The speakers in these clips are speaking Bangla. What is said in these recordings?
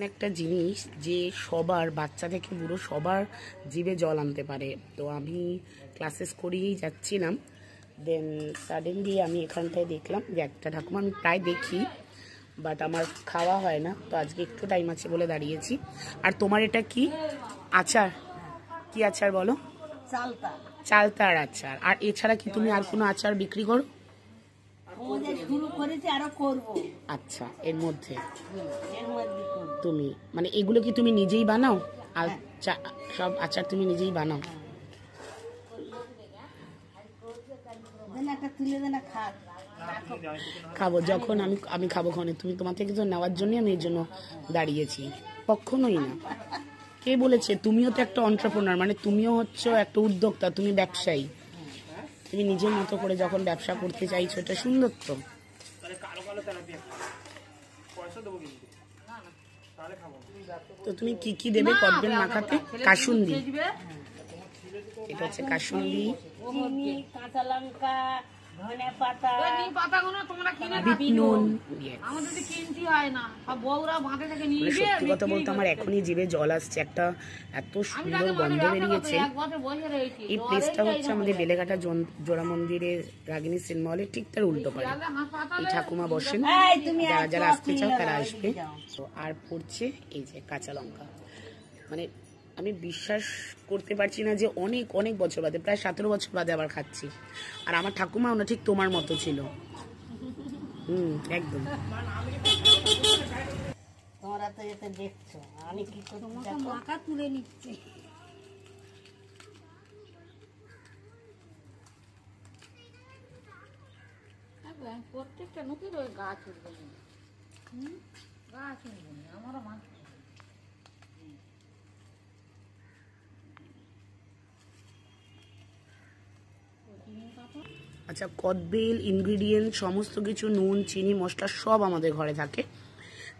একটা জিনিস যে সবার বাচ্চা থেকে বুড়ো সবার জিভে জল আনতে পারে। তো আমি ক্লাসেস করিয়েই যাচ্ছিলাম, দেন সাডেনলি আমি এখানটায় দেখলাম যে একটা ঠাকুমা, আমি প্রায় দেখি বাট আমার খাওয়া হয় না, তো আজকে একটু টাইম আছে বলে দাঁড়িয়েছি। আর তোমার এটা কি আচার? কি আচার বলো? চালতার আচার। আর এছাড়া কি তুমি আর কোনো আচার বিক্রি করো? আচ্ছা, এর মধ্যে তুমি মানে এগুলো কি তুমি নিজেই বানাও? আর সব আচার তুমি নিজেই বানাও? খাবো যখন আমি খাবো ক্ষণে, তুমি তোমার থেকে তো নেওয়ার জন্য আমি এর জন্য দাঁড়িয়েছি, কখনোই না। কে বলেছে? তুমিও তো একটা এন্টারপ্রেনার, মানে তুমিও হচ্ছে একটা উদ্যোক্তা, তুমি ব্যবসায়ী। তুমি নিজের মতো করে যখন ব্যবসা করতে চাইছো, এটা সুন্দর। তো তুমি কি কি দেবে কদবেল মাখাতে? কাসুন্দি, এটা হচ্ছে কাসুন্দি, কাঁচা লঙ্কা, ধনে পাতা, বিট নুন। সত্যি কথা বলতে আমার এখনই জিভে জল আসছে, একটা এত সুন্দর গন্ধ বেরিয়েছে। এই প্লেসটা হচ্ছে আমাদের বেলেঘাটা জোড়া মন্দিরের রাগিনী সিনেমা হলের ঠিক তার উল্টো পারে। এই ঠাকুমা বসেন, যারা যারা আসতে চাও তারা আসবে। আর পড়ছে এই যে কাঁচা লঙ্কা, মানে আমি বিশ্বাস করতে পারছি না যে অনেক অনেক বছর বাদে, প্রায় 17 বছর বাদে আবার খাচ্ছি। আর আমার ঠাকুমা ওনা ঠিক তোমার মতো ছিল। একদম। তোমরা তো এটা দেখছো, আমি কি করব? মাথা তুলে নিচ্ছি। প্রত্যেকটা নুকির ওই গাছ উঠবে, গাছ উঠবে আমারও মা। আচ্ছা, কদবেল ইনগ্রিডিয়েন্ট সমস্ত কিছু, নুন চিনি মশলা সব আমাদের ঘরে থাকে।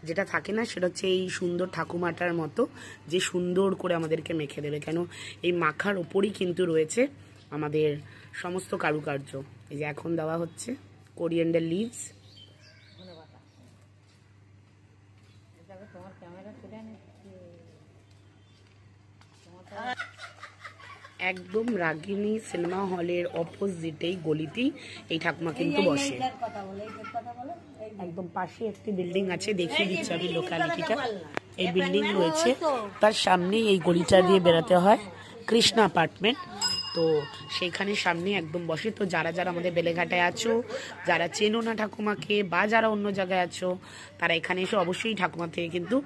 যেটা থাকে না সেটা হচ্ছে এই সুন্দর ঠাকুমাটার মতো যে সুন্দর করে আমাদেরকে মেখে দেবে। কেন এই মাখার ওপরই কিন্তু রয়েছে আমাদের সমস্ত কারুকার্য। এই যে এখন দেওয়া হচ্ছে কোরিয়েন্ডার লিভস। একদম রাগিনী সিনেমা হলের অপোজিটেই গলিতেই এই ঠাকুমা কিন্তু বসে। একদম পাশে একটি বিল্ডিং আছে, দেখিয়ে দিচ্ছি আমি লোকালিটিটা। এই বিল্ডিং রয়েছে, তার সামনেই এই গলিটা দিয়ে বেরোতে হয় কৃষ্ণা অ্যাপার্টমেন্ট। তো সেইখানে সামনে একদম বসে। তো যারা যারা আমাদের বেলেঘাটায় আছো, যারা চেনো না ঠাকুমাকে বা যারা অন্য জায়গায় আছো, তারা এখানে এসে অবশ্যই ঠাকুমা থেকে কিন্তু